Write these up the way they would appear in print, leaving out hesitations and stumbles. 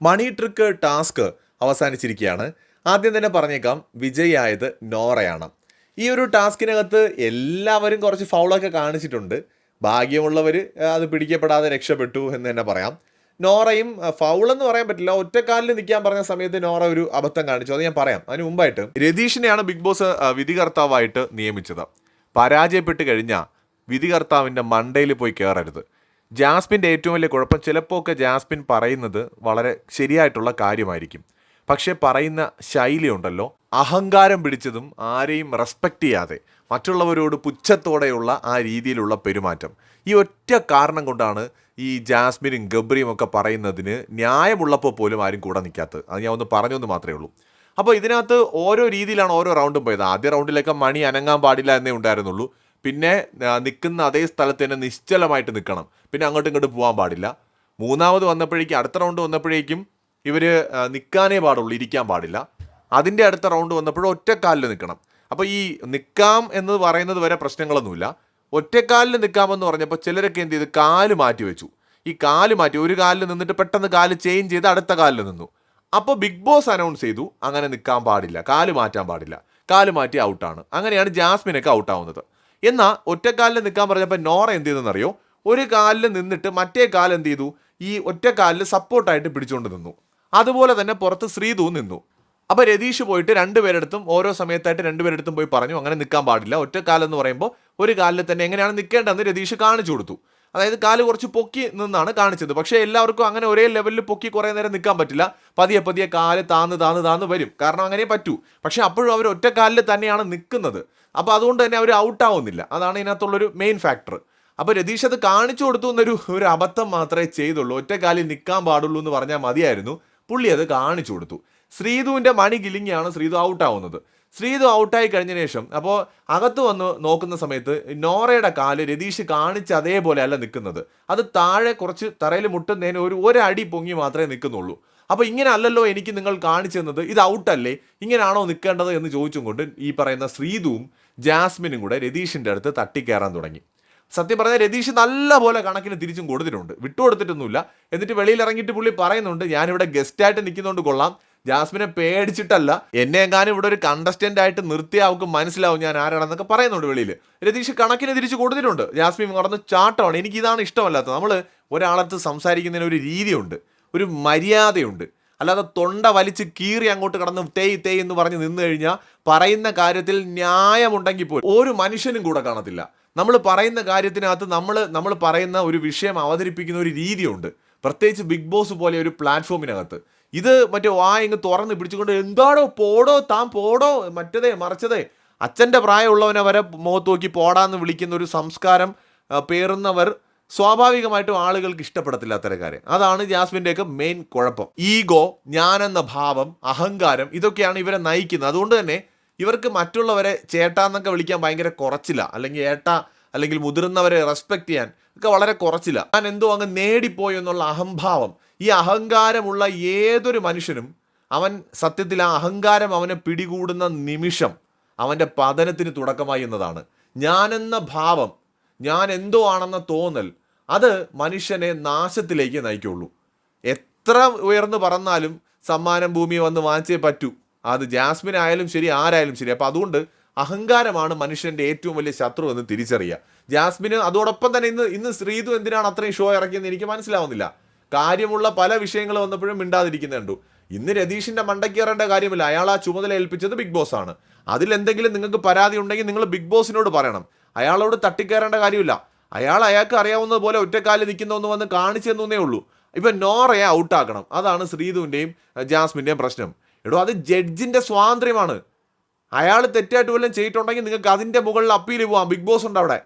മണി trick task അവസാനിച്ചിരിക്കുകയാണ്. ആദ്യം തന്നെ പറഞ്ഞേക്കാം, വിജയിയായത് നോറയാണ്. ഈ ഒരു ടാസ്കിനകത്ത് എല്ലാവരും കുറച്ച് ഫൗളൊക്കെ കാണിച്ചിട്ടുണ്ട്. ഭാഗ്യമുള്ളവർ അത് പിടിക്കപ്പെടാതെ രക്ഷപ്പെട്ടു എന്ന് തന്നെ പറയാം. നോറയും ഫൗളെന്ന് പറയാൻ പറ്റില്ല, ഒറ്റക്കാലിൽ നിൽക്കാൻ പറഞ്ഞ സമയത്ത് നോറ ഒരു അബദ്ധം കാണിച്ചു. അത് ഞാൻ പറയാം. അതിന് മുമ്പായിട്ട് രതീഷിനെയാണ് ബിഗ് ബോസ് വിധികർത്താവായിട്ട് നിയമിച്ചത്. പരാജയപ്പെട്ട് കഴിഞ്ഞാൽ വിധികർത്താവിൻ്റെ മണ്ടയിൽ പോയി കയറരുത്. ജാസ്മിൻ്റെ ഏറ്റവും വലിയ കുഴപ്പം, ചിലപ്പോൾ ഒക്കെ ജാസ്മിൻ പറയുന്നത് വളരെ ശരിയായിട്ടുള്ള കാര്യമായിരിക്കും, പക്ഷേ പറയുന്ന ശൈലി ഉണ്ടല്ലോ, അഹങ്കാരം പിടിച്ചതും ആരെയും റെസ്പെക്റ്റ് ചെയ്യാതെ മറ്റുള്ളവരോട് പുച്ഛത്തോടെയുള്ള ആ രീതിയിലുള്ള പെരുമാറ്റം. ഈ ഒറ്റ കാരണം കൊണ്ടാണ് ഈ ജാസ്മിനും ഗബ്രിയും ഒക്കെ പറയുന്നതിന് ന്യായമുള്ളപ്പോൾ പോലും ആരും കൂടെ നിൽക്കാത്തത്. അത് ഞാൻ ഒന്ന് പറഞ്ഞൊന്ന് മാത്രമേ ഉള്ളൂ. അപ്പോൾ ഇതിനകത്ത് ഓരോ രീതിയിലാണ് ഓരോ റൗണ്ടും പോയത്. ആദ്യ റൗണ്ടിലൊക്കെ മണി അനങ്ങാൻ പാടില്ല എന്നേ ഉണ്ടായിരുന്നുള്ളൂ. പിന്നെ നിൽക്കുന്ന അതേ സ്ഥലത്ത് തന്നെ നിശ്ചലമായിട്ട് നിൽക്കണം, പിന്നെ അങ്ങോട്ടും ഇങ്ങോട്ടും പോകാൻ പാടില്ല. മൂന്നാമത് വന്നപ്പോഴേക്കും, അടുത്ത റൗണ്ട് വന്നപ്പോഴേക്കും ഇവർ നിൽക്കാനേ പാടുള്ളൂ, ഇരിക്കാൻ പാടില്ല. അതിൻ്റെ അടുത്ത റൗണ്ട് വന്നപ്പോഴും ഒറ്റക്കാലിൽ നിൽക്കണം. അപ്പോൾ ഈ നിൽക്കാം എന്ന് പറയുന്നത് വരെ പ്രശ്നങ്ങളൊന്നുമില്ല. ഒറ്റക്കാലിൽ നിൽക്കാമെന്ന് പറഞ്ഞപ്പോൾ ചിലരൊക്കെ എന്ത് ചെയ്ത്, കാല് മാറ്റി വെച്ചു. ഈ കാല് മാറ്റി, ഒരു കാലിൽ നിന്നിട്ട് പെട്ടെന്ന് കാല് ചേഞ്ച് ചെയ്ത് അടുത്ത കാലിൽ നിന്നു. അപ്പോൾ ബിഗ് ബോസ് അനൗൺസ് ചെയ്തു, അങ്ങനെ നിൽക്കാൻ പാടില്ല, കാല് മാറ്റാൻ പാടില്ല, കാല് മാറ്റി ഔട്ടാണ്. അങ്ങനെയാണ് ജാസ്മിനൊക്കെ ഔട്ടാവുന്നത്. എന്നാൽ ഒറ്റക്കാലിൽ നിൽക്കാൻ പറഞ്ഞപ്പോൾ നോറ എന്ത് ചെയ്തെന്നറിയോ, ഒരു കാലിൽ നിന്നിട്ട് മറ്റേ കാല് എന്ത് ചെയ്തു, ഈ ഒറ്റക്കാലിൽ സപ്പോർട്ടായിട്ട് പിടിച്ചുകൊണ്ട് നിന്നു. അതുപോലെ തന്നെ പുറത്ത് ശ്രീതു നിന്നു. അപ്പോൾ രതീഷ് പോയിട്ട് രണ്ടുപേരെടുത്തും ഓരോ സമയത്തായിട്ട് രണ്ടുപേരെടുത്തും പോയി പറഞ്ഞു, അങ്ങനെ നിൽക്കാൻ പാടില്ല, ഒറ്റക്കാലെന്ന് പറയുമ്പോൾ ഒരു കാലിൽ തന്നെ എങ്ങനെയാണ് നിൽക്കേണ്ടതെന്ന് രതീഷ് കാണിച്ചു കൊടുത്തു. അതായത് കാല് കുറച്ച് പൊക്കി നിന്നാണ് കാണിച്ചത്. പക്ഷേ എല്ലാവർക്കും അങ്ങനെ ഒരേ ലെവലിൽ പൊക്കി കുറേ നേരം നിൽക്കാൻ പറ്റില്ല. പതിയെ പതിയെ കാല് താന്ന് വരും, കാരണം അങ്ങനെ പറ്റൂ. പക്ഷേ അപ്പോഴും അവർ ഒറ്റക്കാലിൽ തന്നെയാണ് നിൽക്കുന്നത്. അപ്പോൾ അതുകൊണ്ട് തന്നെ അവർ ഔട്ടാവുന്നില്ല. അതാണ് ഇതിനകത്തുള്ളൊരു മെയിൻ ഫാക്ടർ. അപ്പോൾ രതീഷ് അത് കാണിച്ചു കൊടുത്തു എന്നൊരു അബദ്ധം മാത്രമേ ചെയ്തുള്ളൂ. ഒറ്റക്കാലിൽ നിൽക്കാൻ പാടുള്ളൂ എന്ന് പറഞ്ഞാൽ മതിയായിരുന്നു. പുള്ളി അത് കാണിച്ചു കൊടുത്തു. ശ്രീതുവിൻ്റെ മണി കിലിങ്ങിയാണ് ശ്രീതു ഔട്ടാവുന്നത്. ശ്രീതു ഔട്ടായി കഴിഞ്ഞതിന് ശേഷം അപ്പോൾ അകത്ത് വന്ന് നോക്കുന്ന സമയത്ത് നോറയുടെ കാല് രതീഷ് കാണിച്ച് അതേപോലെ അല്ല നിൽക്കുന്നത്. അത് താഴെ കുറച്ച് തറയിൽ മുട്ടുന്നതിന് ഒരടി പൊങ്ങി മാത്രമേ നിൽക്കുന്നുള്ളൂ. അപ്പോൾ ഇങ്ങനെ അല്ലല്ലോ എനിക്ക് നിങ്ങൾ കാണിച്ചു തന്നത്, ഇത് ഔട്ടല്ലേ, ഇങ്ങനെയാണോ നിൽക്കേണ്ടത് എന്ന് ചോദിച്ചും കൊണ്ട് ഈ പറയുന്ന ശ്രീതുവും ജാസ്മിനും കൂടെ രതീഷിൻ്റെ അടുത്ത് തട്ടിക്കയറാൻ തുടങ്ങി. സത്യം പറഞ്ഞാൽ രതീഷ് നല്ല പോലെ കണക്കിന് തിരിച്ചും കൊടുത്തിട്ടുണ്ട്, വിട്ടുകൊടുത്തിട്ടൊന്നുമില്ല. എന്നിട്ട് വെളിയിൽ ഇറങ്ങിയിട്ട് പുള്ളി പറയുന്നുണ്ട്, ഞാനിവിടെ ഗസ്റ്റായിട്ട് നിൽക്കുന്നതുകൊണ്ട് കൊള്ളാം, ജാസ്മിനെ പേടിച്ചിട്ടല്ല, എന്നെ എങ്ങാനും ഇവിടെ ഒരു കണ്ടസ്റ്റൻ്റ് ആയിട്ട് നിർത്തിയ അവർക്ക് മനസ്സിലാവും ഞാൻ ആരാണെന്നൊക്കെ പറയുന്നുണ്ട് വെളിയിൽ. രതീഷ് കണക്കിന് തിരിച്ച് കൊടുത്തിട്ടുണ്ട്. ജാസ്മിൻ കടന്ന് ചാട്ടമാണ്. എനിക്കിതാണ് ഇഷ്ടമല്ലാത്തത്. നമ്മൾ ഒരാളടുത്ത് സംസാരിക്കുന്നതിന് ഒരു രീതിയുണ്ട്, ഒരു മര്യാദയുണ്ട്. അല്ലാതെ തൊണ്ട വലിച്ച് കീറി അങ്ങോട്ട് കടന്ന് തേയ് എന്ന് പറഞ്ഞ് നിന്ന് കഴിഞ്ഞാൽ പറയുന്ന കാര്യത്തിൽ ന്യായമുണ്ടെങ്കിൽ പോലും ഒരു മനുഷ്യനും കൂടെ കാണത്തില്ല. നമ്മൾ പറയുന്ന കാര്യത്തിനകത്ത് നമ്മൾ പറയുന്ന ഒരു വിഷയം അവതരിപ്പിക്കുന്ന ഒരു രീതിയുണ്ട്, പ്രത്യേകിച്ച് ബിഗ് ബോസ് പോലെ ഒരു പ്ലാറ്റ്ഫോമിനകത്ത്. ഇത് മറ്റേ ഇങ്ങ് തുറന്ന് പിടിച്ചുകൊണ്ട് എന്താടോ പോടോ താൻ പോടോ മറ്റതേ മറിച്ചതേ, അച്ഛൻ്റെ പ്രായമുള്ളവനെ വരെ മുഖത്ത് നോക്കി പോടാന്ന് വിളിക്കുന്ന ഒരു സംസ്കാരം പേറുന്നവർ സ്വാഭാവികമായിട്ടും ആളുകൾക്ക് ഇഷ്ടപ്പെടത്തില്ല അത്തരക്കാരെ. അതാണ് ജാസ്മിൻ്റെയൊക്കെ മെയിൻ കുഴപ്പം. ഈഗോ, ഞാനെന്ന ഭാവം, അഹങ്കാരം, ഇതൊക്കെയാണ് ഇവരെ നയിക്കുന്നത്. അതുകൊണ്ട് തന്നെ ഇവർക്ക് മറ്റുള്ളവരെ ചേട്ടാന്നൊക്കെ വിളിക്കാൻ ഭയങ്കര കുറച്ചില്ല, അല്ലെങ്കിൽ ഏട്ടാ അല്ലെങ്കിൽ മുതിർന്നവരെ റെസ്പെക്റ്റ് ചെയ്യാൻ ഒക്കെ വളരെ കുറച്ചില്ല. ഞാൻ എന്തോ അങ്ങ് നേടിപ്പോയി എന്നുള്ള അഹംഭാവം. ഈ അഹങ്കാരമുള്ള ഏതൊരു മനുഷ്യനും അവൻ സത്യത്തിൽ ആ അഹങ്കാരം അവനെ പിടികൂടുന്ന നിമിഷം അവൻ്റെ പതനത്തിന് തുടക്കമായി എന്നതാണ്. ഞാനെന്ന ഭാവം, ഞാൻ എന്തോ ആണെന്ന തോന്നൽ, അത് മനുഷ്യനെ നാശത്തിലേക്ക് നയിക്കുള്ളൂ. എത്ര ഉയർന്നു പറന്നാലും സമ്മാനം ഭൂമി വന്ന് വാങ്ങിച്ചേ പറ്റൂ. അത് ജാസ്മിൻ ആയാലും ശരി, ആരായാലും ശരി. അപ്പോൾ അതുകൊണ്ട് അഹങ്കാരമാണ് മനുഷ്യൻ്റെ ഏറ്റവും വലിയ ശത്രു എന്ന് തിരിച്ചറിയുക. ജാസ്മിന് അതോടൊപ്പം തന്നെ ഇന്ന് ശ്രീതു എന്തിനാണ് അത്രയും ഷോ ഇറക്കിയെന്ന് എനിക്ക് മനസ്സിലാവുന്നില്ല. കാര്യമുള്ള പല വിഷയങ്ങൾ വന്നപ്പോഴും മിണ്ടാതിരിക്കുന്നുണ്ടു. ഇന്ന് രതീഷിൻ്റെ മണ്ടയ്ക്കേറേണ്ട കാര്യമില്ല, അയാൾ ആ ചുമതല ഏൽപ്പിച്ചത് ബിഗ് ബോസ് ആണ്. അതിലെന്തെങ്കിലും നിങ്ങൾക്ക് പരാതി ഉണ്ടെങ്കിൽ നിങ്ങൾ ബിഗ് ബോസിനോട് പറയണം. അയാളോട് തട്ടിക്കയറേണ്ട കാര്യമില്ല. അയാൾക്ക് അറിയാവുന്നത് പോലെ ഒറ്റക്കാലിൽ നിൽക്കുന്നൊന്ന് വന്ന് കാണിച്ചു തന്നേ ഉള്ളൂ. ഇപ്പം നോറയെ ഔട്ടാക്കണം, അതാണ് ശ്രീതുവിൻ്റെയും ജാസ്മിൻ്റെയും പ്രശ്നം. അത് ജഡ്ജിൻ്റെ സ്വാതന്ത്ര്യമാണ്. അയാൾ തെറ്റായിട്ട് വല്ലതും ചെയ്തിട്ടുണ്ടെങ്കിൽ നിങ്ങൾക്ക് അതിൻ്റെ മുകളിൽ അപ്പീൽ പോവാം, ബിഗ് ബോസ് ഉണ്ട് അവിടെ.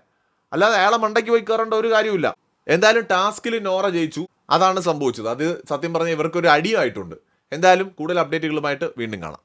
അല്ലാതെ അയാളെ മണ്ടയ്ക്ക് പോയി കയറേണ്ട ഒരു കാര്യമില്ല. എന്തായാലും ടാസ്കിൽ നോറ ജയിച്ചു, അതാണ് സംഭവിച്ചത്. അത് സത്യം പറഞ്ഞാൽ ഇവർക്കൊരു അടിയായിട്ടുണ്ട്. എന്തായാലും കൂടുതൽ അപ്ഡേറ്റുകളുമായിട്ട് വീണ്ടും കാണാം.